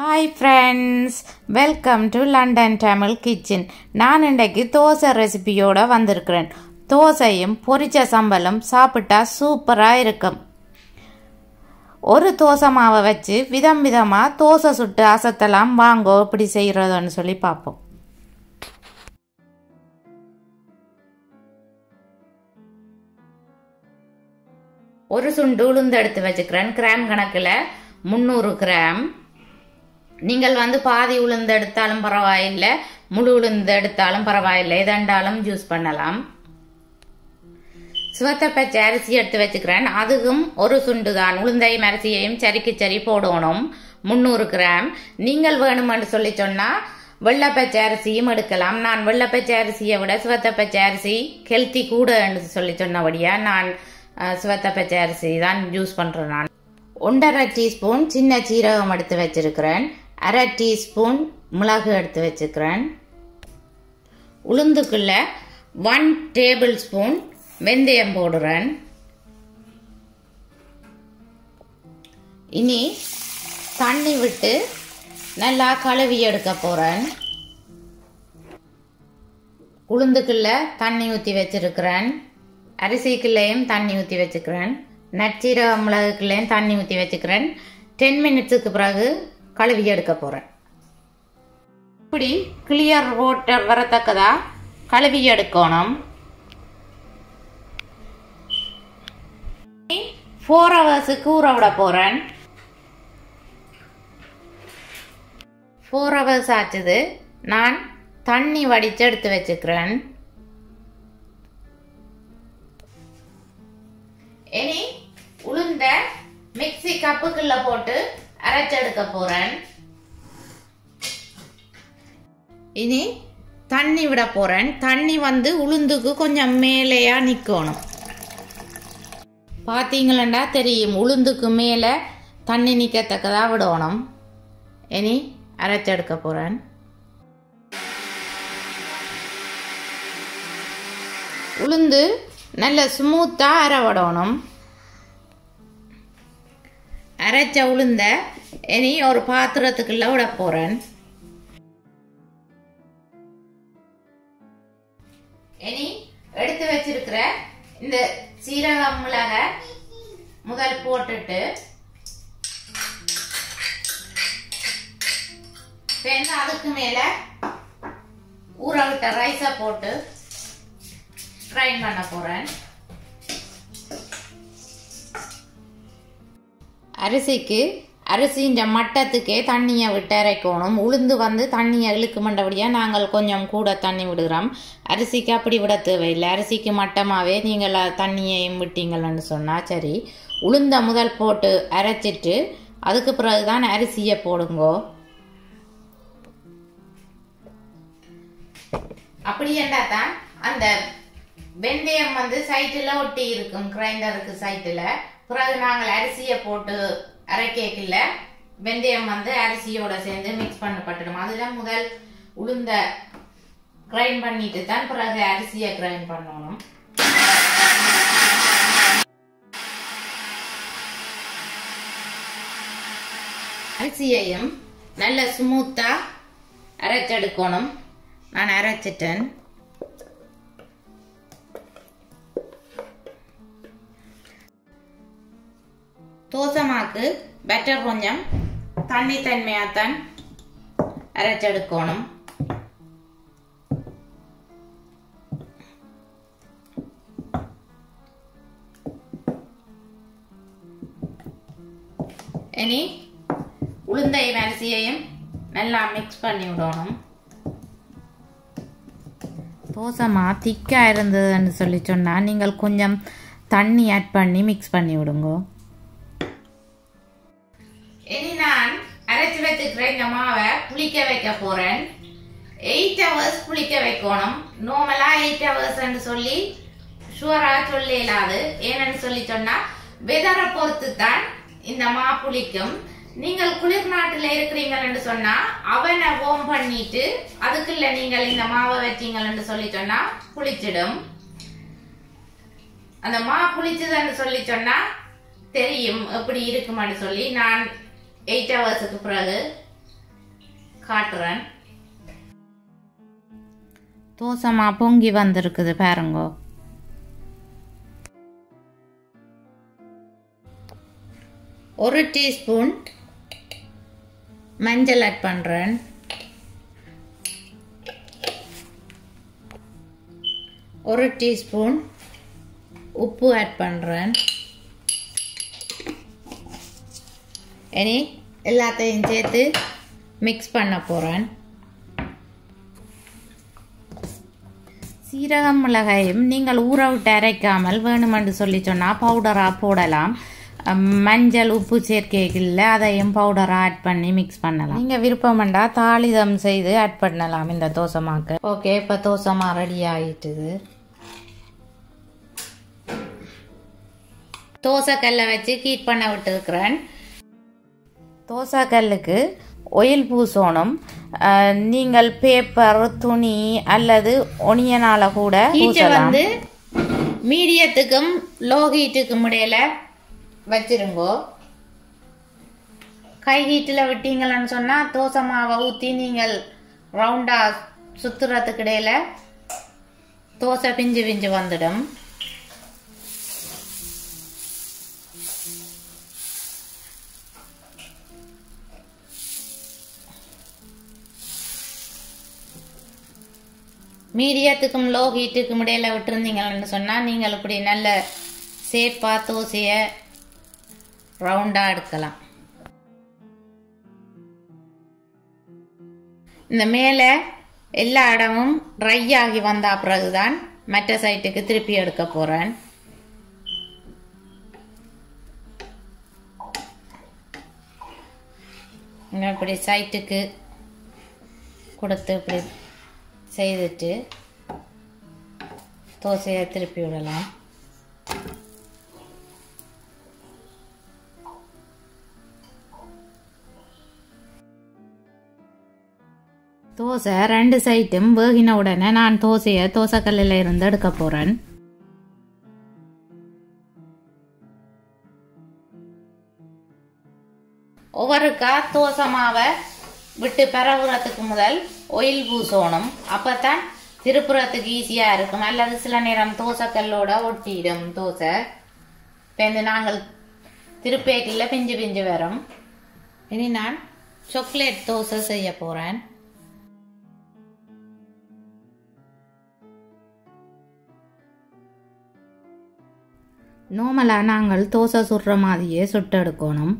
Hi friends, welcome to London Tamil kitchen. நான் இன்றைக்கு தோசை ரெசிபியோடு வந்திருக்கிறேன். தோசையும் பொரிச்ச சம்பலும் சாப்பிட்டா சூப்பராக இருக்கும். ஒரு தோசை மாவை வச்சு விதம் விதமாக தோசை சுட்டு அசத்தலாம். வாங்கோ இப்படி செய்கிறதுன்னு சொல்லி பார்ப்போம். ஒரு சுண்டு உளுந்து எடுத்து வச்சுக்கிறேன். கிராம் கணக்கில் 300 கிராம். நீங்கள் பாதி உளுந்து எடுத்தாலும் பரவாயில்லை, முழு உளுந்து எடுத்தாலும் பரவாயில்லை, எதெண்டாலும் யூஸ் பண்ணலாம். சிவத்த பச்சை அரிசி எடுத்து வச்சுக்கிறேன். அதுக்கும் ஒரு சுண்டு தான். உளுந்தையும் அரிசியையும் சரிக்கு சரி போடணும். 300 கிராம். நீங்கள் வேணுமென்று சொல்லி சொன்னால் வெள்ளைப்பச்சை அரிசியும் எடுக்கலாம். நான் வெள்ளைப்பச்சை அரிசியை விட சிவத்த பச்சை அரிசி ஹெல்த்தி கூட என்று சொல்லி சொன்னபடியா நான் சிவத்த பச்சை அரிசி தான் யூஸ் பண்ணுறேன். நான் 1.5 டீஸ்பூன் சின்ன சீரகம் எடுத்து வச்சிருக்கிறேன். 1/2 டீஸ்பூன் மிளகு எடுத்து வச்சுக்கிறேன். உளுந்துக்குள்ள 1 டேபிள் ஸ்பூன் வெந்தயம் போடுறேன். இனி தண்ணி விட்டு நல்லா கழுவி எடுக்க போறேன். உளுந்துக்குள்ள தண்ணி ஊற்றி வச்சிருக்கிறேன். அரிசிக்குள்ளேயும் தண்ணி ஊற்றி வச்சுக்கிறேன். நச்சீரக மிளகுக்குள்ளேயும் தண்ணி ஊற்றி வச்சுக்கிறேன். 10 மினிட்ஸுக்கு பிறகு கழுவி எடுக்க போறேன். இப்படி கிளியர் வாட்டர் வரத்தக்கதா கழுவி எடுக்கணும். 4 ஹவர்ஸுக்கு ஊற விட போறேன். 4 ஹவர்ஸ் ஆச்சுது. நான் தண்ணி வடிச்சு எடுத்து வச்சுக்கிறேன். இனி உளுந்த மிக்ஸி கப்புக்குள்ள போட்டு அரைச்செடுக்க போறேன். இனி தண்ணி விட போறேன். தண்ணி உளுந்துக்கு கொஞ்சம் மேலேயா நிக்கணும். பாத்தீங்களா தெரியும், உளுந்துக்கு மேல தண்ணி நிக்கத்தக்கதா விடணும். இனி அரைச்செடுக்க போறேன். உளுந்து நல்ல ஸ்மூத்தா அரைவிடணும். அரைச்ச உளுந்த இனி ஒரு பாத்திரத்துக்குள்ள விட போறேன். இனி எடுத்து வச்சிருக்கிற இந்த சீரகம் மிளக முதல் போட்டுட்டு அதுக்கு மேல ஊற விட்ட ரைஸ போட்டு கிரைண்ட் பண்ண போறேன். அரிசின்ற மட்டத்துக்கே தண்ணியை விட்டு அரைக்கணும். உளுந்து தண்ணியை இழுக்கு மண்டபடியா நாங்கள் கொஞ்சம் கூட தண்ணி விடுகிறோம். அரிசிக்கு அப்படி விட தேவையில்லை. அரிசிக்கு மட்டமாவே நீங்கள் தண்ணியையும் விட்டீங்கன்னு சொன்னா சரி. உளுந்த முதல் போட்டு அரைச்சிட்டு அதுக்கு பிறகுதான் அரிசியை போடுங்கோ. அப்படி என்றா தான் அந்த வெந்தயம் சைட்டில் ஒட்டி இருக்கும். கிரைண்டருக்கு சைட்டில் பிறகு நாங்கள் அரிசியை போட்டு அரைக்கல வெந்தயம் அரிசியோட சேர்ந்து மிக்ஸ் பண்ணப்பட்டுடும். அதுல முதல் உளுந்த கிரைண்ட் பண்ணிட்டு தான் பிறகு அரிசியை கிரைண்ட் பண்ணணும். அரிசியையும் நல்ல ஸ்மூத்தா அரைச்செடுக்கணும். நான் அரைச்சிட்டேன். தோசைமாக்கு பெட்டர் கொஞ்சம் தண்ணி தன்மையாத்தான் அரைச்செடுக்கணும். இனி உளுந்தையும் அரிசியையும் நல்லா மிக்ஸ் பண்ணி விடணும். தோசைமா திக்கா இருந்ததுன்னு சொல்லி சொன்னா நீங்கள் கொஞ்சம் தண்ணி ஆட் பண்ணி மிக்ஸ் பண்ணி விடுங்க. இனி நான் அரைச்சு வச்சுக்கிற இந்த மாவை புளிக்க வைக்க போறேன். 8 ஹவர்ஸ் புளிக்க வைக்கணும். நார்மலா 8 ஹவர்ஸ் சொல்லி ஷுவரா சொல்ல இயலாது. ஏன்னு சொல்லி சொன்னா வெதரை பொறுத்து தான் இந்த மா புளிக்கும். நீங்கள் குளிர் நாட்டுல இருக்கிறீங்கன்னு சொன்னா அவனை வார்ம் பண்ணிட்டு அதுக்குள்ள நீங்கள் இந்த மாவை வச்சீங்கன்னு சொல்லி சொன்னா புளிச்சிடும். அந்த மா புளிச்சதுன்னு சொல்லி சொன்னா தெரியும் எப்படி இருக்குமான்னு சொல்லி. நான் 8 ஹவர்ஸுக்கு பிறகு காட்டுறேன். தோசைமா பொங்கி வந்திருக்குது பாருங்கோ. ஒரு டீஸ்பூன் மஞ்சள் ஆட் பண்றேன். ஒரு டீஸ்பூன் உப்பு ஆட் பண்றேன். இனி எல்லாத்தையும் சேர்த்து மிக்ஸ் பண்ண போறேன். சீரகம் மிளகாயும் நீங்கள் ஊற விட்டு அரைக்காமல் வேணுமென்று சொல்லி சொன்னால் பவுடராக போடலாம். மஞ்சள் உப்பு சேர்க்கையில் அதையும் பவுடராக ஆட் பண்ணி மிக்ஸ் பண்ணலாம். நீங்கள் விருப்பம்ண்டா தாளிதம் செய்து ஆட் பண்ணலாம் இந்த தோசைமாக்கு. ஓகே, இப்போ தோசைமா ரெடி ஆகிட்டுது. தோசைக்கல்லை வச்சு ஹீட் பண்ண விட்டுருக்கிறேன். தோசைக்கல்லுக்கு ஆயில் பூசணும். நீங்கள் பேப்பர், துணி அல்லது ஒனியனால கூட பூசலாம். வந்து மீடியத்துக்கும் லோ ஹீட்டுக்கும் இடையில வச்சிருங்கோ. கை ஹீட்டில் விட்டீங்கன்னு சொன்னால் தோசை மாவை ஊற்றி நீங்கள் ரவுண்டாக சுற்றுறதுக்கு இடையில தோசை பிஞ்சு பிஞ்சு வந்துடும். மீடியத்துக்கும் லோ ஹீட்டுக்கும் இடையில விட்டுருந்தீங்கன்னு சொன்னால் நீங்கள் இப்படி நல்ல சேஃபாக தோசையை ரவுண்டாக எடுக்கலாம். இந்த மேலே எல்லா இடமும் ட்ரை ஆகி வந்த பிறகுதான் மற்ற சைட்டுக்கு திருப்பி எடுக்க போகிறேன். இப்படி சைட்டுக்கு கொடுத்து இப்படி செய்துட்டு தோசையை திருப்பி விடலாம். தோசை ரெண்டு சைட்டும் வேகின உடனே நான் தோசையை தோசைக்கல்லில் இருந்து எடுக்க போறேன். ஒவ்வொருக்கா தோசை மாவை விட்டு பரவுறதுக்கு முதல் ஆயில் பூசணும். அப்பதான் திருப்புறத்துக்கு ஈஸியா இருக்கும். அல்லது சில நேரம் தோசைக்கல்லோட ஒட்டிடும் தோசை. இப்போ நாங்கள் திருப்பேக்கில் பிஞ்சு பிஞ்சு வரும். இனி நான் சாக்லேட் தோசை செய்ய போறேன். நார்மலாக நாங்கள் தோசை சுடுற மாதிரியே சுட்டு எடுக்கணும்.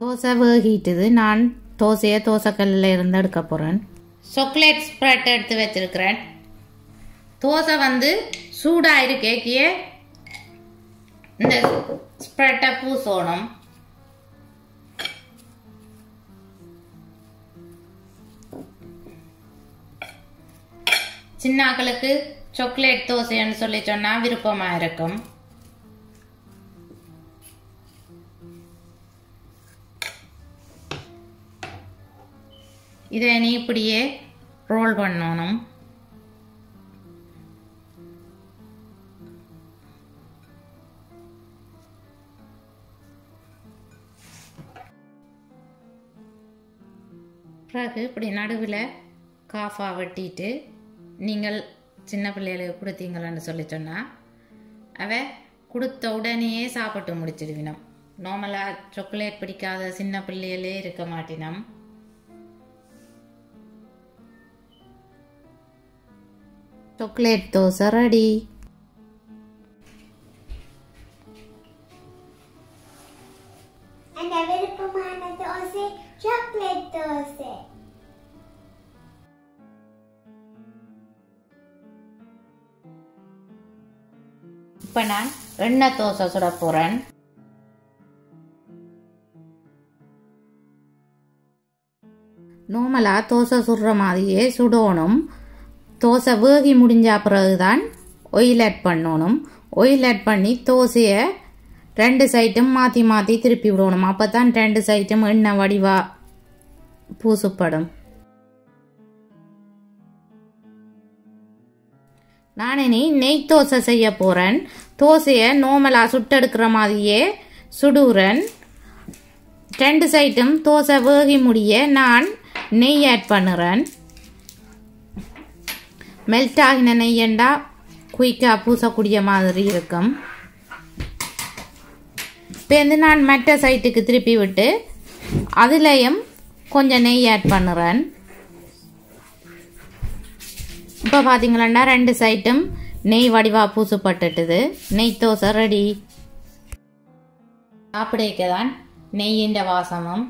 தோசை வேகிட்டுது. நான் தோசையை தோசைக்கல்லில் இருந்து எடுக்க போகிறேன். சாக்லேட் ஸ்ப்ரெட் எடுத்து வச்சிருக்கிறேன். தோசை வந்து சூடாக இருக்கே இந்த ஸ்ப்ரெட்டை பூசணும். சின்னாக்களுக்கு சாக்லேட் தோசைன்னு சொல்லி சொன்னா விருப்பமா இருக்கும். இதை நீ இப்படியே ரோல் பண்ணணும். பிறகு இப்படி நடுவில் காஃபா வெட்டிட்டு நீங்கள் சின்ன பிள்ளைகளுக்கு கொடுத்தீங்களான்னு சொல்லி சொன்னால் அவ கொடுத்த உடனேயே சாப்பிட்டு முடிச்சிடுவினோம். நார்மலாக சாக்லேட் பிடிக்காத சின்ன பிள்ளைகளே இருக்க மாட்டினோம். Chocolate dosa ready. விருப்பமான தோசை சாக்லேட் தோசை. இப்போ நான் எண்ணெய் தோசை சுட போகிறேன். நார்மலாக தோசை சுடுற மாதிரியே சுடணும். தோசை வேகி முடிஞ்ச பிறகுதான் ஆயில் ஆட் பண்ணணும். ஆயில் ஆட் பண்ணி தோசையை ரெண்டு சைட்டும் மாற்றி மாற்றி திருப்பி விடணும். அப்போ தான் ரெண்டு சைட்டும் எண்ணெய் வடிவாக பூசுப்படும். நான் இனி நெய் தோசை செய்ய போகிறேன். தோசையை நார்மலாக சுட்டெடுக்கிற மாதிரியே சுடுறேன். 2 சைடும் தோசை வேகி முடிய நான் நெய் ஆட் பண்ணுறேன். மெல்ட் ஆகின நெய்யண்டா குயிக்காக பூசக்கூடிய மாதிரி இருக்கும். இப்போ வந்து நான் மற்ற சைட்டுக்கு திருப்பி விட்டு அதுலேயும் கொஞ்சம் நெய் ஆட் பண்ணுறேன். இப்போ பார்த்தீங்களா 2 சைட்டும் நெய் வடிவாக பூசப்பட்டுட்டுது. நெய் தோசை ரெடி. அப்படியே தான் நெய்யின் வாசமும்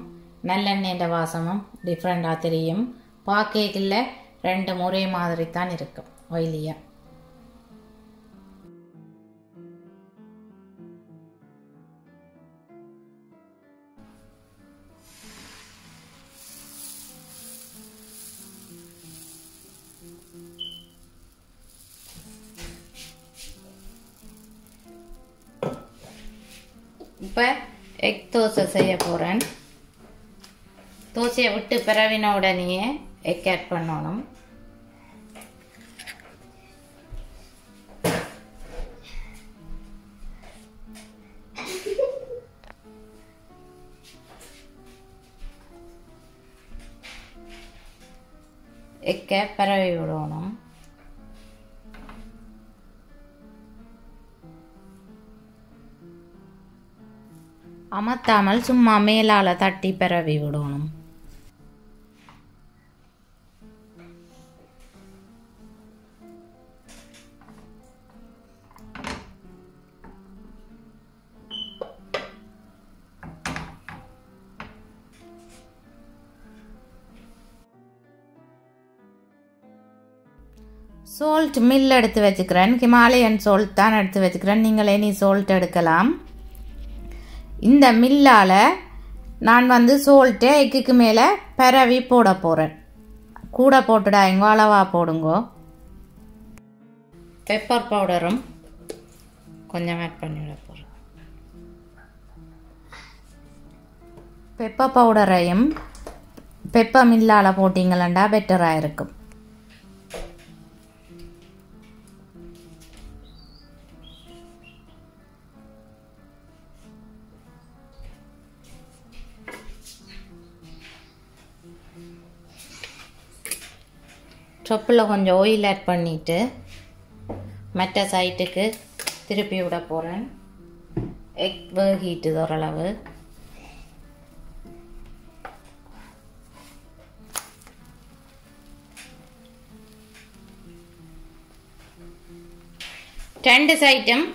நல்லெண்ணெயின் வாசமும் டிஃப்ரெண்டாக தெரியும். பார்க்கல 2 ஒரே மாதிரி தான் இருக்கும் ஒயிலியா. இப்போ எக் தோசை செய்ய போகிறேன். தோசையை விட்டு பிறவின உடனே எக் ஆட் பண்ணணும். எக்கை பரவி விடணும். அமர்த்தாமல் சும்மா மேலால தட்டி பரவி விடணும். சால்ட் மில் எடுத்து வச்சுக்கிறேன். ஹிமாலயன் சால்ட் தான் எடுத்து வச்சுக்கிறேன். நீங்கள் எனி சால்ட் எடுக்கலாம். இந்த மில்லால் நான் வந்து சால்ட்டை எக்குக்கு மேலே பரவி போட போகிறேன். கூட போட்டுடாங்க, அளவாக போடுங்கோ. பெப்பர் பவுடரும் கொஞ்சம் ஆட் பண்ணிவிட போகிறேன். பெப்பர் பவுடரையும் பெப்பர் மில்லால் போட்டிங்களா பெட்டராக இருக்கும். சொப்பில் கொஞ்சம் ஆயில் ஆட் பண்ணிவிட்டு மற்ற சைட்டுக்கு திருப்பி விட போகிறேன். எக் வேகிட்டுது ஓரளவு. ரெண்டு சைட்டும்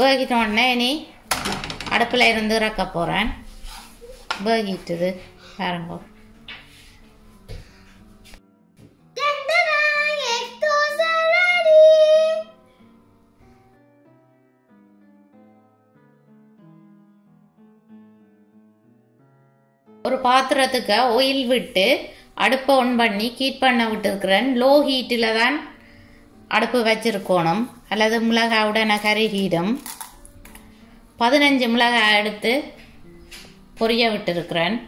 வேகிட்டோடனே இனி அடுப்பில் இருந்து இறக்க போகிறேன். வேகிட்டுது பாருங்க. ஒரு பாத்திரத்துக்கு ஆயில் விட்டு அடுப்பை ஆன் பண்ணி ஹீட் பண்ண விட்டுருக்கிறேன். லோ ஹீட்டில் தான் அடுப்பு வச்சிருக்கணும், அல்லது மிளகாய் உடனே கருகிடும். 15 மிளகாய் எடுத்து பொரிய விட்டுருக்கிறேன்.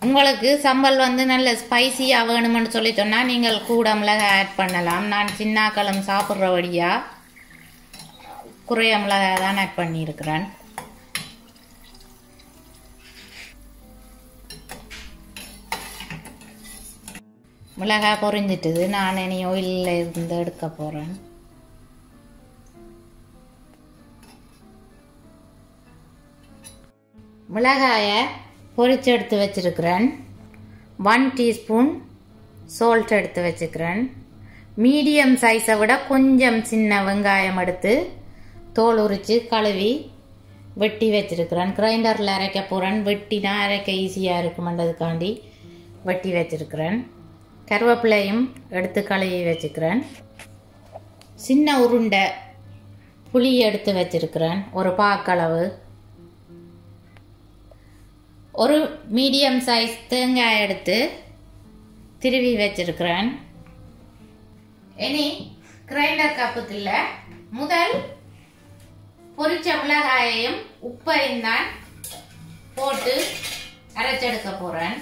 உங்களுக்கு சம்பல் வந்து நல்ல ஸ்பைசியாக வேணுமென்னு சொல்லி சொன்னால் நீங்கள் கூட மிளகாய் ஆட் பண்ணலாம். நான் சின்னாக்களும் சாப்பிட்றபடியாக குறைய மிளகாய் தான் ஆட் பண்ணியிருக்கிறேன். மிளகாய் பொரிஞ்சிட்டுது. நான் இனி ஆயிலில் இருந்து எடுக்க போகிறேன். மிளகாயை பொரிச்சு எடுத்து வச்சிருக்கிறேன். 1 டீஸ்பூன் சால்ட் எடுத்து வச்சுக்கிறேன். மீடியம் சைஸை விட கொஞ்சம் சின்ன வெங்காயம் எடுத்து தோல் உரித்து கழுவி வெட்டி வச்சிருக்கிறேன். கிரைண்டரில் அரைக்க போகிறேன். வெட்டினா அரைக்க ஈஸியாக இருக்குமென்றதுக்காண்டி வெட்டி வச்சிருக்கிறேன். கருவேப்பிலையும் எடுத்து கழுவி வச்சுக்கிறேன். சின்ன உருண்டை புளி எடுத்து வச்சிருக்கிறேன், ஒரு பாக்களவு. ஒரு மீடியம் சைஸ் தேங்காய் எடுத்து திருவி வச்சிருக்கிறேன். இனி கிரைண்டர் கப்புக்குள்ள முதல் பொரிச்ச மிளகாயையும் உப்பையும் தான் போட்டு அரைச்செடுக்க போறேன்.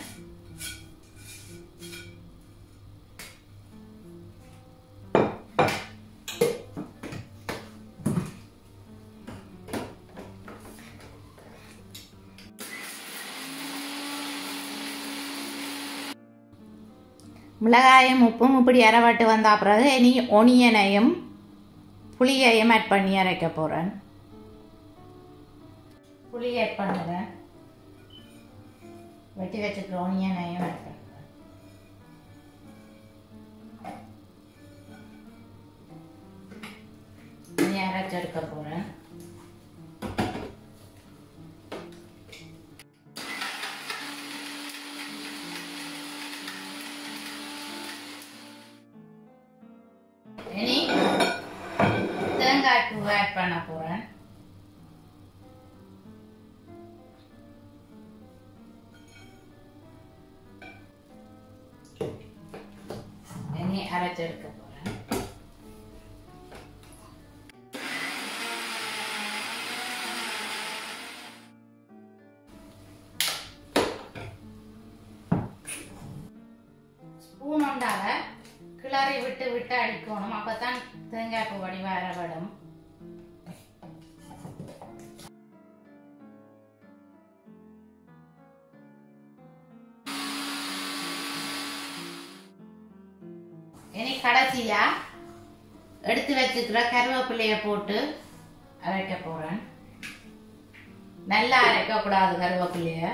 மிளகாயும் உப்பும் இப்படி அரைவாட்டு வந்த பிறகு இனி ஒனியனையும் புளியையும் ஆட் பண்ணி அரைக்க போகிறேன். புளி ஆட் பண்ணுறேன். வெட்டி வச்சுக்கிற ஒனியனையும் ஆட் பண்ணுறேன். இனி அரைச்சி எடுக்க போகிறேன். இனி தேங்காய் பூ ஆட் பண்ண போறேன். இனி அரைச்செடுக்க போறேன். ஸ்பூன் ஒன்றால கிளறி விட்டு விட்டு அடிக்கணும். அப்பதான் தேங்காய் பூ வடிவ அரைபடும். இனி கடைசியா எடுத்து வச்சுக்கிற கருவேப்பிலைய போட்டு அரைக்க போறேன். நல்லா அரைக்க கூடாது கருவேப்பிலைய.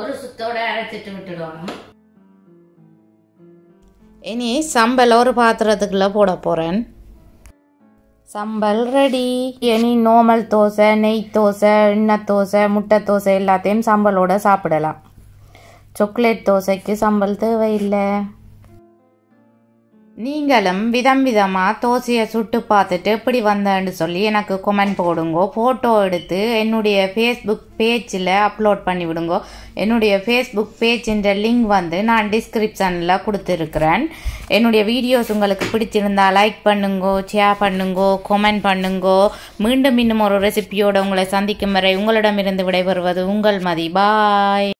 ஒரு சுத்தோட அரைச்சிட்டு விட்டுடணும். இனி சம்பல் ஒரு பாத்திரத்துக்குள்ள போட போறேன். சம்பல் ரெடி. இனி நார்மல் தோசை, நெய் தோசை, எண்ணெய் தோசை, முட்டை தோசை எல்லாத்தையும் சம்பலோட சாப்பிடலாம். சாக்லேட் தோசைக்கு சம்பல் தேவையில்லை. நீங்களும் விதம் விதமாக தோசையை சுட்டு பார்த்துட்டு எப்படி வந்தேன்னு சொல்லி எனக்கு கமெண்ட் போடுங்கோ. ஃபோட்டோ எடுத்து என்னுடைய ஃபேஸ்புக் பேஜில் அப்லோட் பண்ணி விடுங்கோ. என்னுடைய ஃபேஸ்புக் பேஜின்ற லிங்க் வந்து நான் டிஸ்கிரிப்ஷனில் கொடுத்துருக்குறேன். என்னுடைய வீடியோஸ் உங்களுக்கு பிடிச்சிருந்தா லைக் பண்ணுங்கோ, ஷேர் பண்ணுங்கோ, கமெண்ட் பண்ணுங்கோ. மீண்டும் இன்னும் ஒரு ரெசிபியோடு உங்களை சந்திக்கும் வரை உங்களிடமிருந்து விடைபெறுவது உங்கள் மதி. பாய்.